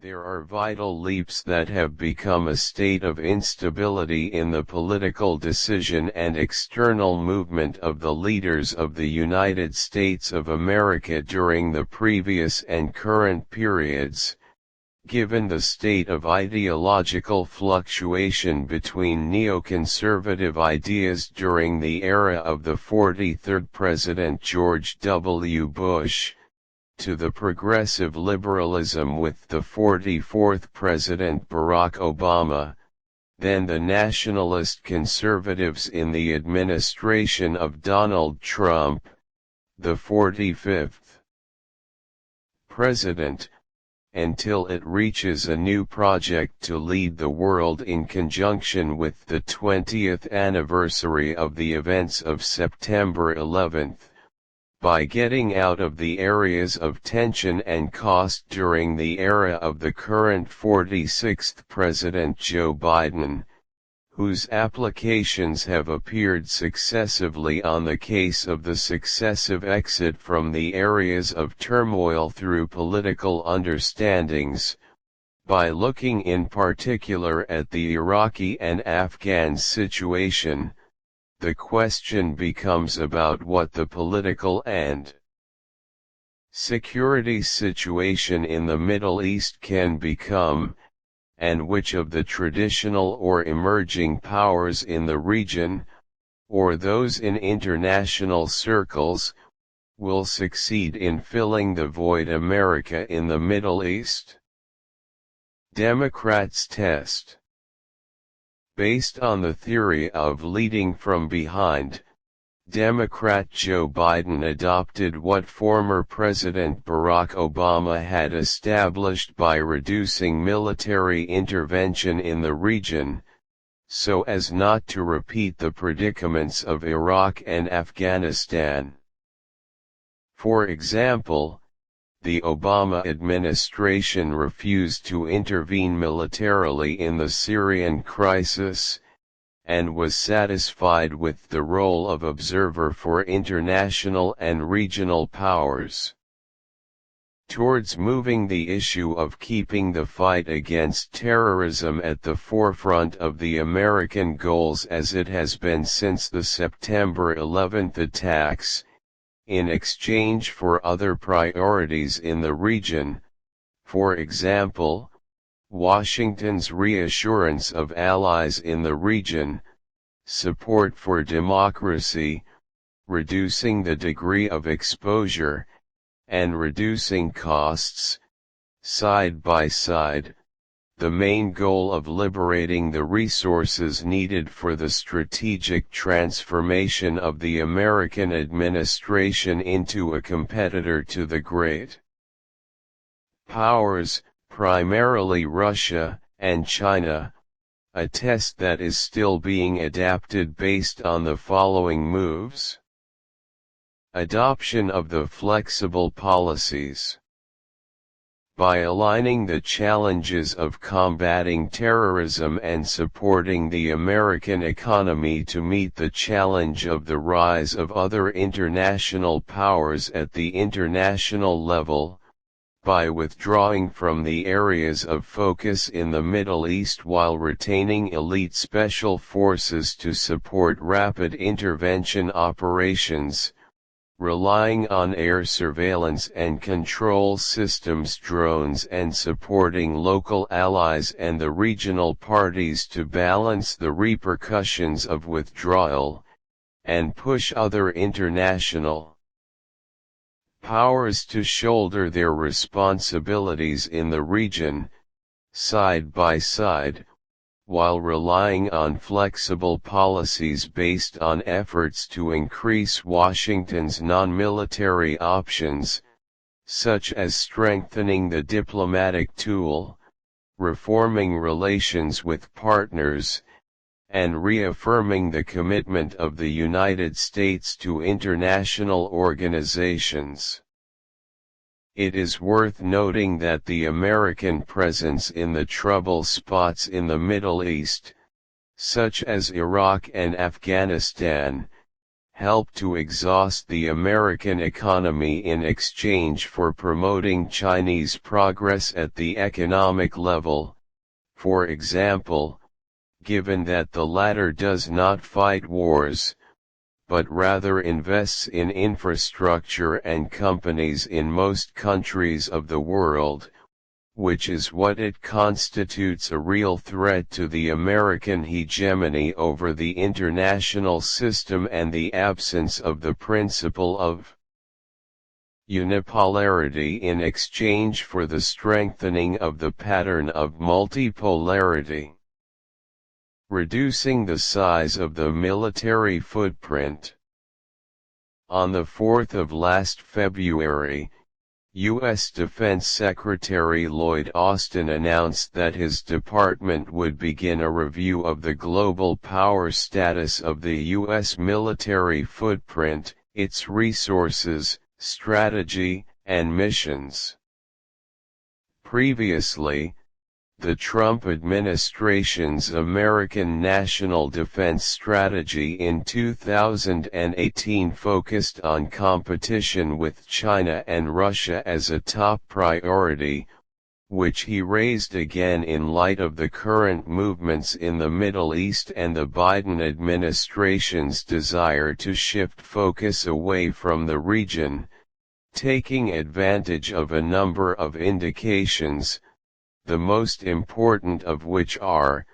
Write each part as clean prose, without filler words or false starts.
There are vital leaps that have become a state of instability in the political decision and external movement of the leaders of the United States of America during the previous and current periods, given the state of ideological fluctuation between neoconservative ideas during the era of the 43rd President George W. Bush, to the progressive liberalism with the 44th President Barack Obama, then the nationalist conservatives in the administration of Donald Trump, the 45th President, until it reaches a new project to lead the world in conjunction with the 20th anniversary of the events of September 11, by getting out of the areas of tension and cost during the era of the current 46th President Joe Biden, whose applications have appeared successively on the case of the successive exit from the areas of turmoil through political understandings, by looking in particular at the Iraqi and Afghan situation. The question becomes about what the political and security situation in the Middle East can become, and which of the traditional or emerging powers in the region, or those in international circles, will succeed in filling the void America in the Middle East. Democrats' test. Based on the theory of leading from behind, Democrat Joe Biden adopted what former President Barack Obama had established by reducing military intervention in the region, so as not to repeat the predicaments of Iraq and Afghanistan. For example, the Obama administration refused to intervene militarily in the Syrian crisis, and was satisfied with the role of observer for international and regional powers. Towards moving the issue of keeping the fight against terrorism at the forefront of the American goals as it has been since the September 11 attacks, in exchange for other priorities in the region, for example, Washington's reassurance of allies in the region, support for democracy, reducing the degree of exposure, and reducing costs, side by side, the main goal of liberating the resources needed for the strategic transformation of the American administration into a competitor to the great powers, primarily Russia and China, a test that is still being adapted based on the following moves. Adoption of the flexible policies. By aligning the challenges of combating terrorism and supporting the American economy to meet the challenge of the rise of other international powers at the international level, by withdrawing from the areas of focus in the Middle East while retaining elite special forces to support rapid intervention operations, relying on air surveillance and control systems, drones, and supporting local allies and the regional parties to balance the repercussions of withdrawal, and push other international powers to shoulder their responsibilities in the region, side by side, while relying on flexible policies based on efforts to increase Washington's non-military options, such as strengthening the diplomatic tool, reforming relations with partners, and reaffirming the commitment of the United States to international organizations. It is worth noting that the American presence in the trouble spots in the Middle East, such as Iraq and Afghanistan, help to exhaust the American economy in exchange for promoting Chinese progress at the economic level, for example, given that the latter does not fight wars, but rather invests in infrastructure and companies in most countries of the world, which is what it constitutes a real threat to the American hegemony over the international system and the absence of the principle of unipolarity in exchange for the strengthening of the pattern of multipolarity. Reducing the size of the military footprint. On the 4th of last February, U.S. Defense Secretary Lloyd Austin announced that his department would begin a review of the global power status of the U.S. military footprint, its resources, strategy, and missions. Previously, the Trump administration's American national defense strategy in 2018 focused on competition with China and Russia as a top priority, which he raised again in light of the current movements in the Middle East and the Biden administration's desire to shift focus away from the region, taking advantage of a number of indications, the most important of which are,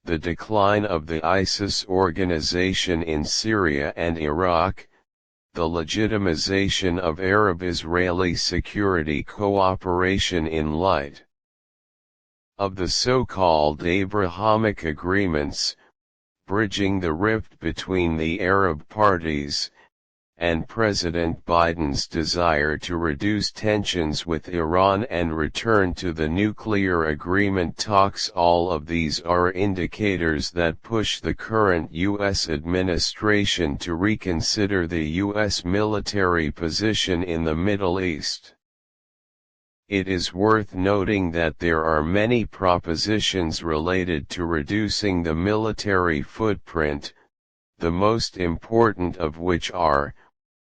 the decline of the ISIS organization in Syria and Iraq, the legitimization of Arab-Israeli security cooperation in light of the so-called Abrahamic agreements, bridging the rift between the Arab parties, and President Biden's desire to reduce tensions with Iran and return to the nuclear agreement talks. All of these are indicators that push the current U.S. administration to reconsider the U.S. military position in the Middle East. It is worth noting that there are many propositions related to reducing the military footprint, the most important of which are,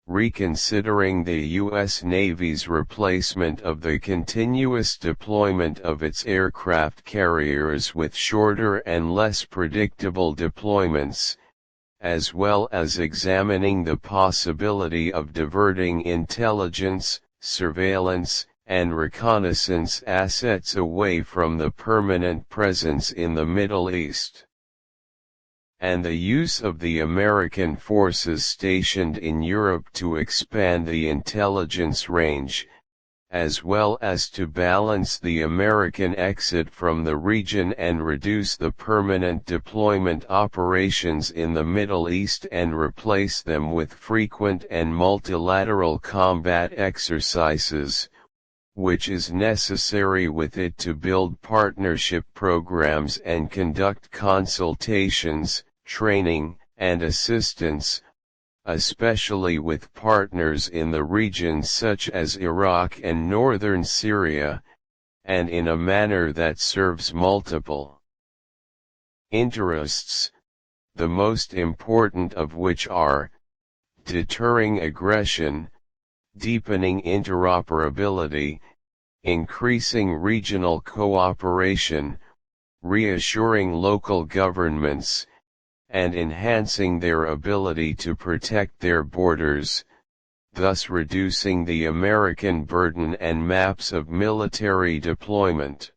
reconsidering the U.S. Navy's replacement of the continuous deployment of its aircraft carriers with shorter and less predictable deployments, as well as examining the possibility of diverting intelligence, surveillance, and reconnaissance assets away from the permanent presence in the Middle East, and the use of the American forces stationed in Europe to expand the intelligence range, as well as to balance the American exit from the region and reduce the permanent deployment operations in the Middle East and replace them with frequent and multilateral combat exercises, which is necessary with it to build partnership programs and conduct consultations, training, and assistance, especially with partners in the region such as Iraq and northern Syria, and in a manner that serves multiple interests, the most important of which are, deterring aggression, deepening interoperability, increasing regional cooperation, reassuring local governments, and enhancing their ability to protect their borders, thus reducing the American burden and maps of military deployment.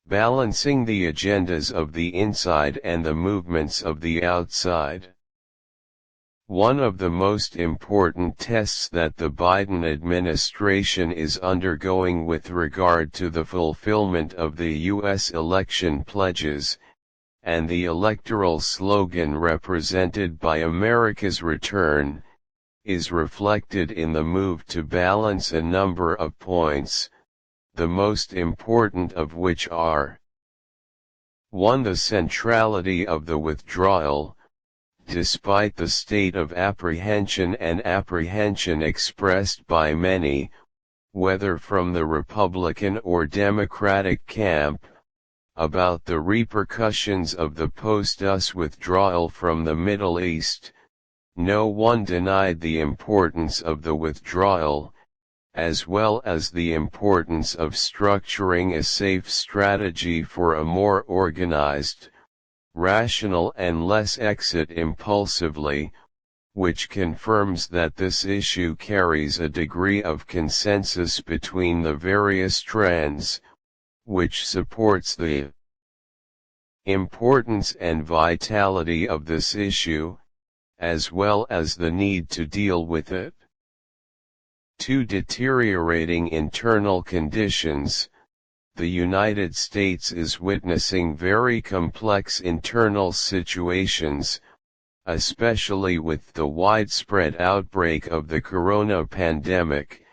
Balancing the agendas of the inside and the movements of the outside. One of the most important tests that the Biden administration is undergoing with regard to the fulfillment of the U.S. election pledges, and the electoral slogan represented by America's Return, is reflected in the move to balance a number of points, the most important of which are: 1. The centrality of the withdrawal, despite the state of apprehension expressed by many, whether from the Republican or Democratic camp, about the repercussions of the post-US withdrawal from the Middle East, no one denied the importance of the withdrawal, as well as the importance of structuring a safe strategy for a more organized, rational and less exit impulsively, which confirms that this issue carries a degree of consensus between the various strands, which supports the importance and vitality of this issue, as well as the need to deal with it. 2. Deteriorating internal conditions. The United States is witnessing very complex internal situations, especially with the widespread outbreak of the corona pandemic,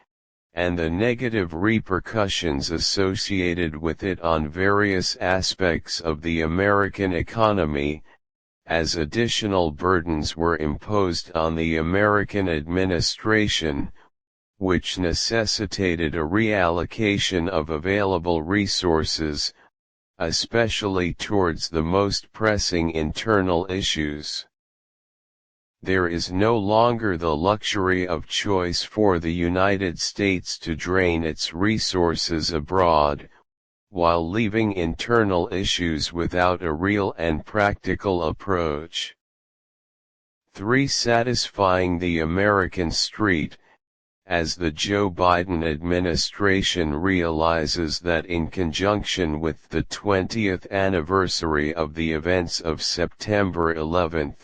and the negative repercussions associated with it on various aspects of the American economy, as additional burdens were imposed on the American administration, which necessitated a reallocation of available resources, especially towards the most pressing internal issues. There is no longer the luxury of choice for the United States to drain its resources abroad, while leaving internal issues without a real and practical approach. 3. Satisfying the American street. As the Joe Biden administration realizes that in conjunction with the 20th anniversary of the events of September 11,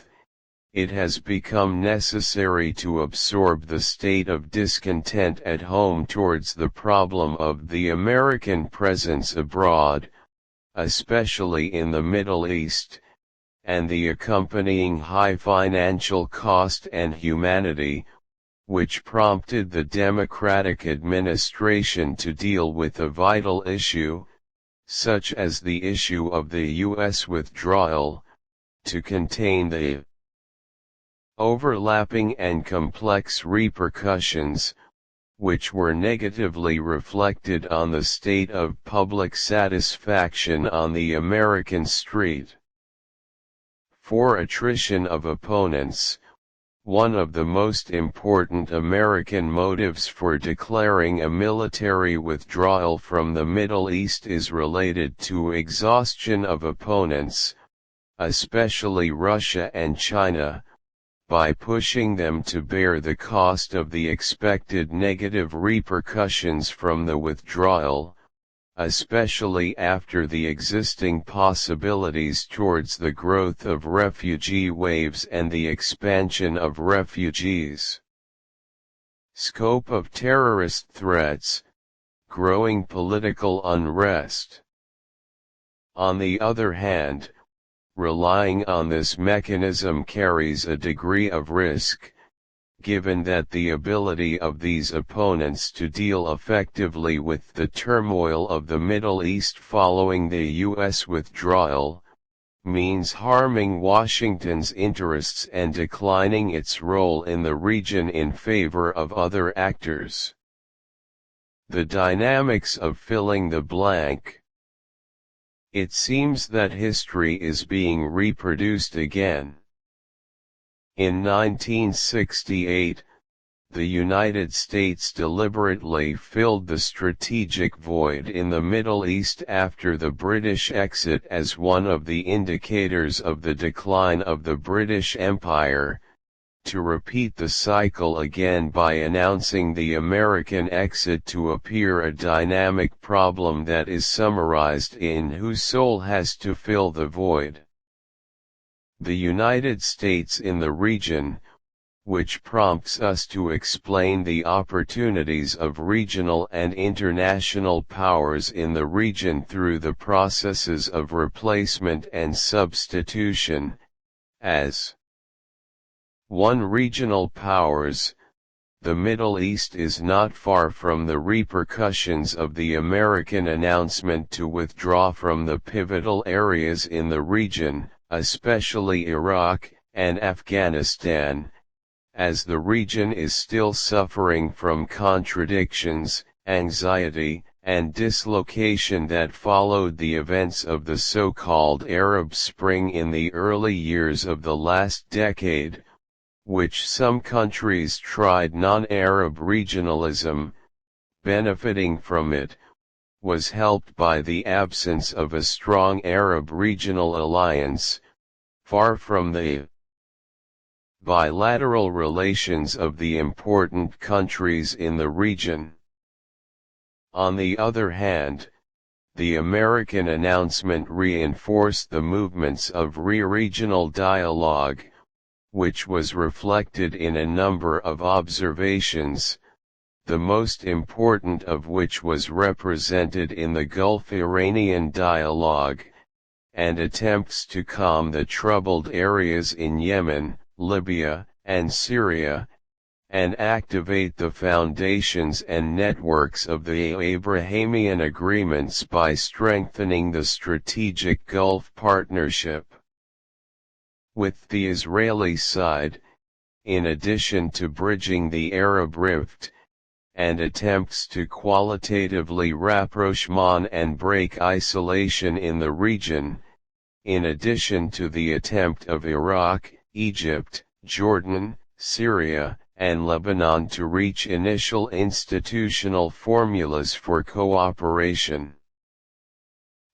it has become necessary to absorb the state of discontent at home towards the problem of the American presence abroad, especially in the Middle East, and the accompanying high financial cost and humanity, which prompted the Democratic administration to deal with a vital issue, such as the issue of the U.S. withdrawal, to contain the overlapping and complex repercussions, which were negatively reflected on the state of public satisfaction on the American street. 4. Attrition of opponents. One of the most important American motives for declaring a military withdrawal from the Middle East is related to exhaustion of opponents, especially Russia and China, by pushing them to bear the cost of the expected negative repercussions from the withdrawal, especially after the existing possibilities towards the growth of refugee waves and the expansion of refugees. Scope of terrorist threats, growing political unrest. On the other hand, relying on this mechanism carries a degree of risk, given that the ability of these opponents to deal effectively with the turmoil of the Middle East following the U.S. withdrawal, means harming Washington's interests and declining its role in the region in favor of other actors. The dynamics of filling the blank. It seems that history is being reproduced again. In 1968, the United States deliberately filled the strategic void in the Middle East after the British exit as one of the indicators of the decline of the British Empire, to repeat the cycle again by announcing the American exit to appear a dynamic problem that is summarized in "Whose soul has to fill the void?" The United States in the region, which prompts us to explain the opportunities of regional and international powers in the region through the processes of replacement and substitution, as 1. Regional powers. The Middle East is not far from the repercussions of the American announcement to withdraw from the pivotal areas in the region, especially Iraq and Afghanistan, as the region is still suffering from contradictions, anxiety, and dislocation that followed the events of the so-called Arab Spring in the early years of the last decade, which some countries tried non-Arab regionalism, benefiting from it, was helped by the absence of a strong Arab regional alliance, far from the bilateral relations of the important countries in the region. On the other hand, the American announcement reinforced the movements of regional dialogue, which was reflected in a number of observations, the most important of which was represented in the Gulf-Iranian dialogue, and attempts to calm the troubled areas in Yemen, Libya, and Syria, and activate the foundations and networks of the Abrahamian agreements by strengthening the strategic Gulf Partnership. With the Israeli side, in addition to bridging the Arab rift, and attempts to qualitatively rapprochement and break isolation in the region, in addition to the attempt of Iraq, Egypt, Jordan, Syria, and Lebanon to reach initial institutional formulas for cooperation.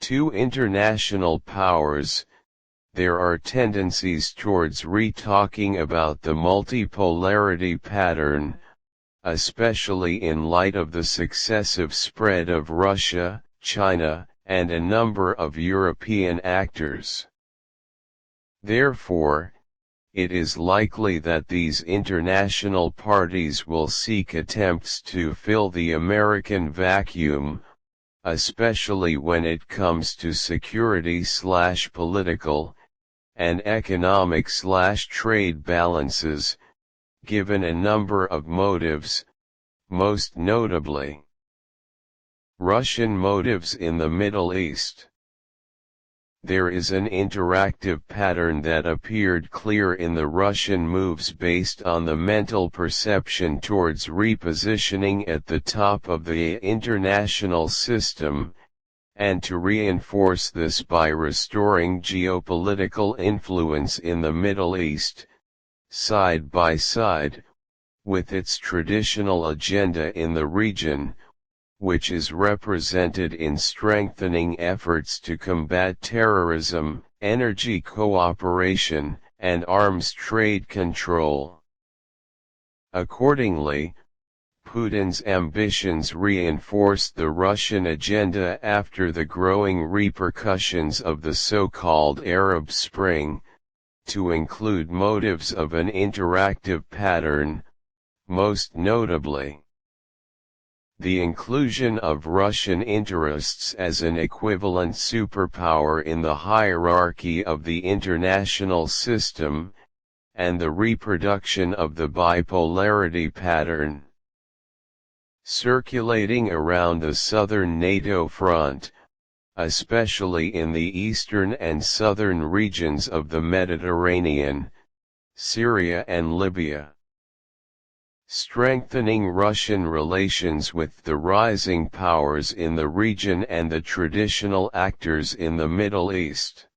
To international powers, there are tendencies towards re-talking about the multipolarity pattern, especially in light of the successive spread of Russia, China, and a number of European actors. Therefore, it is likely that these international parties will seek attempts to fill the American vacuum, especially when it comes to security/political, and economic/trade balances, given a number of motives, most notably Russian motives in the Middle East. There is an interactive pattern that appeared clear in the Russian moves based on the mental perception towards repositioning at the top of the international system, and to reinforce this by restoring geopolitical influence in the Middle East, side by side, with its traditional agenda in the region, which is represented in strengthening efforts to combat terrorism, energy cooperation, and arms trade control. Accordingly, Putin's ambitions reinforced the Russian agenda after the growing repercussions of the so-called Arab Spring, to include motives of an interactive pattern, most notably the inclusion of Russian interests as an equivalent superpower in the hierarchy of the international system, and the reproduction of the bipolarity pattern. Circulating around the southern NATO front, especially in the eastern and southern regions of the Mediterranean, Syria and Libya. Strengthening Russian relations with the rising powers in the region and the traditional actors in the Middle East.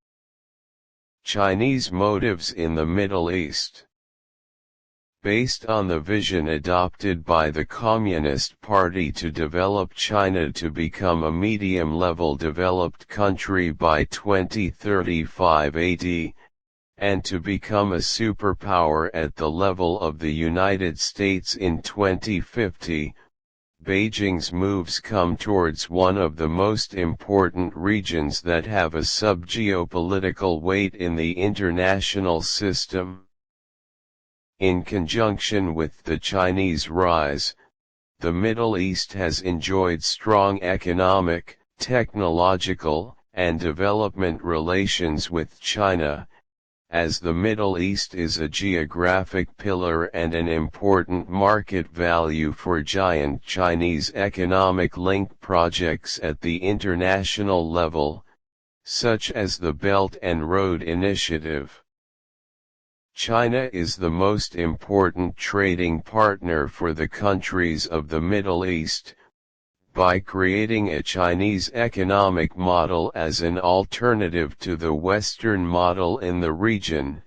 Chinese motives in the Middle East. Based on the vision adopted by the Communist Party to develop China to become a medium-level developed country by 2035 AD, and to become a superpower at the level of the United States in 2050, Beijing's moves come towards one of the most important regions that have a sub-geopolitical weight in the international system. In conjunction with the Chinese rise, the Middle East has enjoyed strong economic, technological, and development relations with China, as the Middle East is a geographic pillar and an important market value for giant Chinese economic link projects at the international level, such as the Belt and Road Initiative. China is the most important trading partner for the countries of the Middle East, by creating a Chinese economic model as an alternative to the Western model in the region,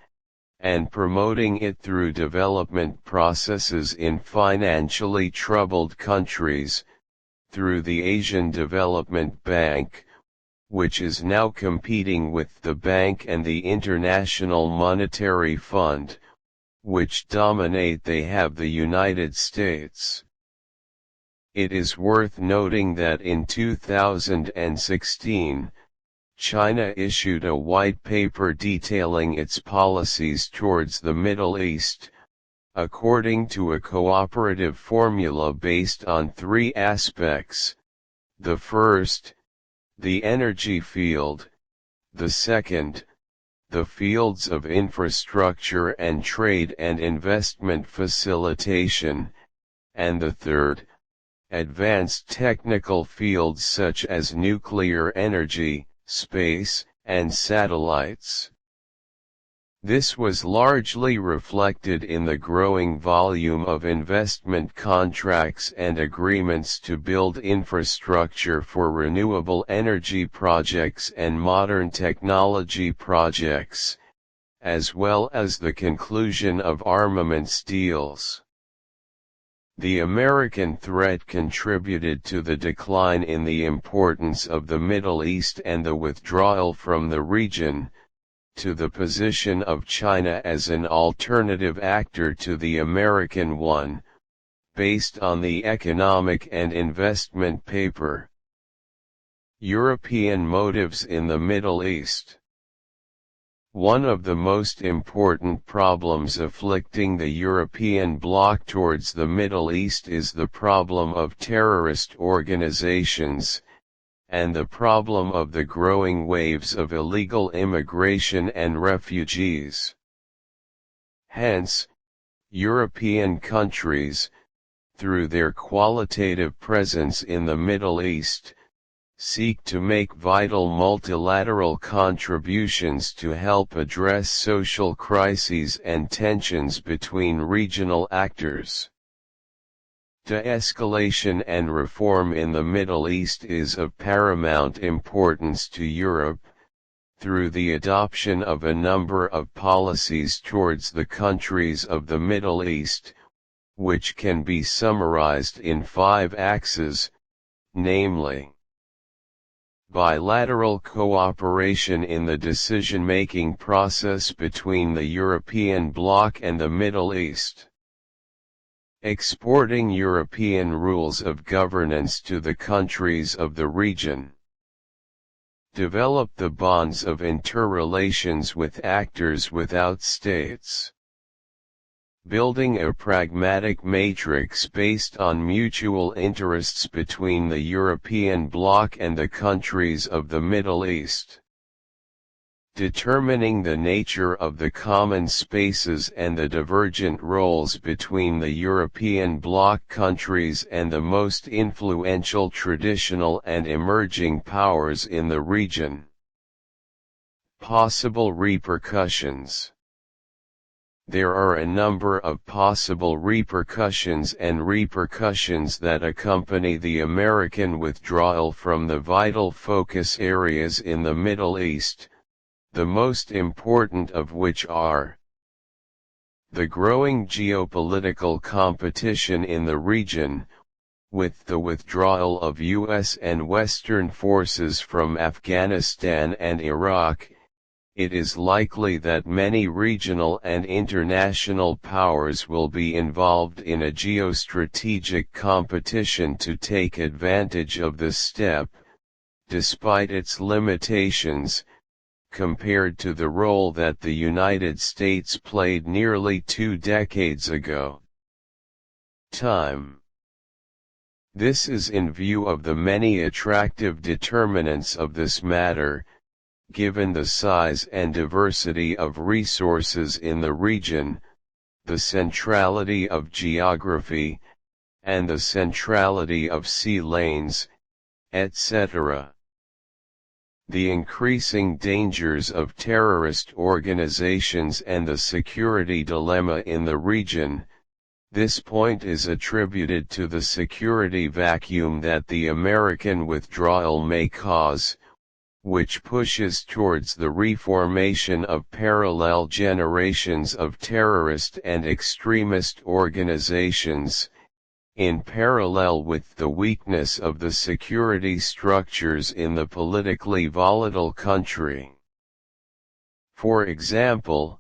and promoting it through development processes in financially troubled countries, through the Asian Development Bank, which is now competing with the bank and the International Monetary Fund, which dominate the United States. It is worth noting that in 2016, China issued a white paper detailing its policies towards the Middle East, according to a cooperative formula based on three aspects: the first, the energy field; the second, the fields of infrastructure and trade and investment facilitation; and the third, advanced technical fields such as nuclear energy, space, and satellites. This was largely reflected in the growing volume of investment contracts and agreements to build infrastructure for renewable energy projects and modern technology projects, as well as the conclusion of armaments deals. The American threat contributed to the decline in the importance of the Middle East and the withdrawal from the region, to the position of China as an alternative actor to the American one, based on the economic and investment paper. European motives in the Middle East. One of the most important problems afflicting the European bloc towards the Middle East is the problem of terrorist organizations, and the problem of the growing waves of illegal immigration and refugees. Hence, European countries, through their qualitative presence in the Middle East, seek to make vital multilateral contributions to help address social crises and tensions between regional actors. De-escalation and reform in the Middle East is of paramount importance to Europe, through the adoption of a number of policies towards the countries of the Middle East, which can be summarized in 5 axes, namely: bilateral cooperation in the decision-making process between the European bloc and the Middle East. Exporting European rules of governance to the countries of the region. Develop the bonds of interrelations with actors without states. Building a pragmatic matrix based on mutual interests between the European bloc and the countries of the Middle East. Determining the nature of the common spaces and the divergent roles between the European bloc countries and the most influential traditional and emerging powers in the region. Possible repercussions. There are a number of possible repercussions that accompany the American withdrawal from the vital focus areas in the Middle East, the most important of which are the growing geopolitical competition in the region. With the withdrawal of U.S. and Western forces from Afghanistan and Iraq, it is likely that many regional and international powers will be involved in a geostrategic competition to take advantage of this step, despite its limitations, compared to the role that the United States played nearly 2 decades ago. Time. This is in view of the many attractive determinants of this matter, given the size and diversity of resources in the region, the centrality of geography, and the centrality of sea lanes, etc. The increasing dangers of terrorist organizations and the security dilemma in the region. This point is attributed to the security vacuum that the American withdrawal may cause, which pushes towards the reformation of parallel generations of terrorist and extremist organizations, in parallel with the weakness of the security structures in the politically volatile country. For example,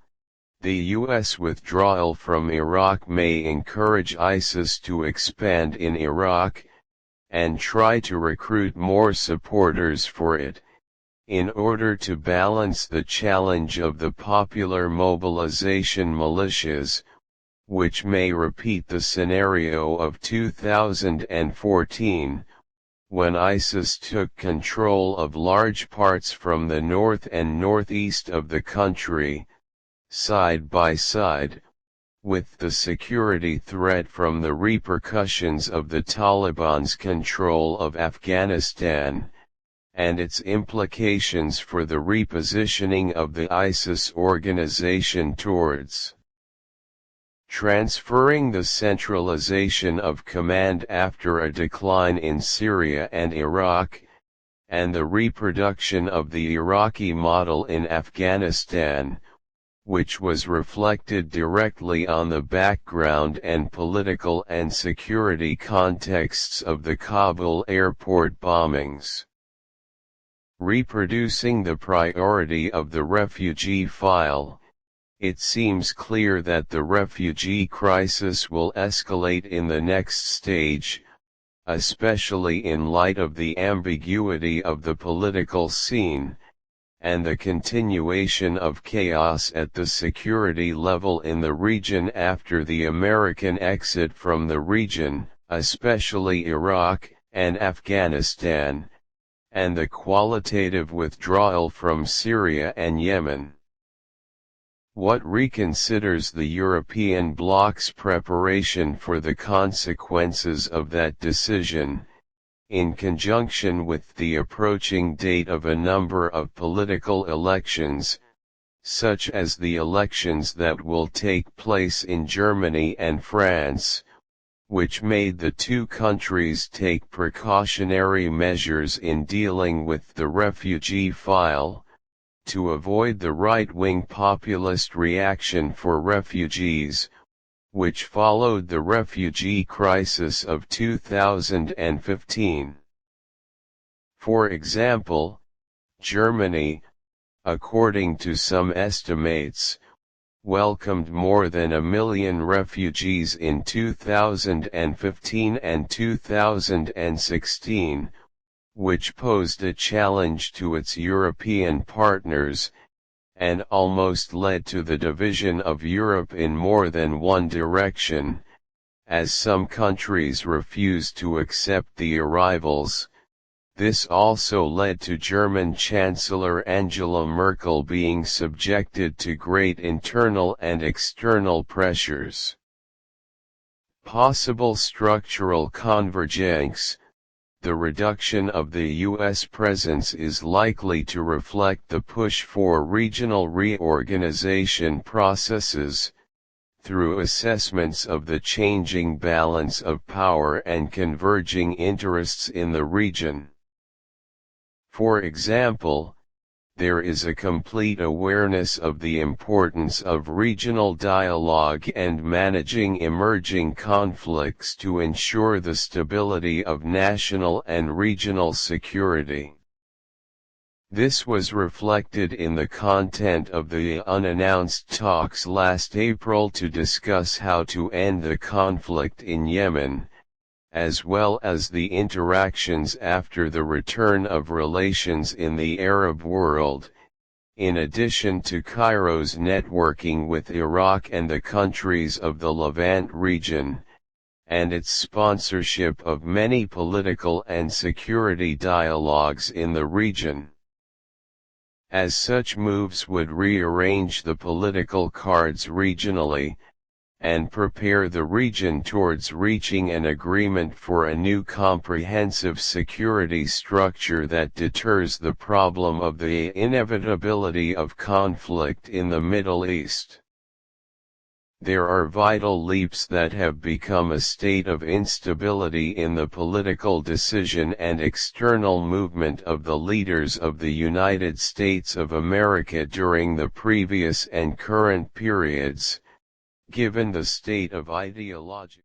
the U.S. withdrawal from Iraq may encourage ISIS to expand in Iraq, and try to recruit more supporters for it, in order to balance the challenge of the popular mobilization militias, which may repeat the scenario of 2014, when ISIS took control of large parts from the north and northeast of the country, side by side, with the security threat from the repercussions of the Taliban's control of Afghanistan, and its implications for the repositioning of the ISIS organization towards transferring the centralization of command after a decline in Syria and Iraq, and the reproduction of the Iraqi model in Afghanistan, which was reflected directly on the background and political and security contexts of the Kabul airport bombings. Reproducing the priority of the refugee file, it seems clear that the refugee crisis will escalate in the next stage, especially in light of the ambiguity of the political scene, and the continuation of chaos at the security level in the region after the American exit from the region, especially Iraq and Afghanistan, and the qualitative withdrawal from Syria and Yemen. What reconsiders the European bloc's preparation for the consequences of that decision, in conjunction with the approaching date of a number of political elections, such as the elections that will take place in Germany and France, which made the two countries take precautionary measures in dealing with the refugee file, to avoid the right-wing populist reaction for refugees, which followed the refugee crisis of 2015. For example, Germany, according to some estimates, welcomed more than 1 million refugees in 2015 and 2016, which posed a challenge to its European partners, and almost led to the division of Europe in more than one direction, as some countries refused to accept the arrivals. This also led to German Chancellor Angela Merkel being subjected to great internal and external pressures. Possible structural convergence. The reduction of the U.S. presence is likely to reflect the push for regional reorganization processes, through assessments of the changing balance of power and converging interests in the region. For example, there is a complete awareness of the importance of regional dialogue and managing emerging conflicts to ensure the stability of national and regional security. This was reflected in the content of the unannounced talks last April to discuss how to end the conflict in Yemen, as well as the interactions after the return of relations in the Arab world, in addition to Cairo's networking with Iraq and the countries of the Levant region, and its sponsorship of many political and security dialogues in the region. As such moves would rearrange the political cards regionally, and prepare the region towards reaching an agreement for a new comprehensive security structure that deters the problem of the inevitability of conflict in the Middle East. there are vital leaps that have become a state of instability in the political decision and external movement of the leaders of the United States of America during the previous and current periods, given the state of ideological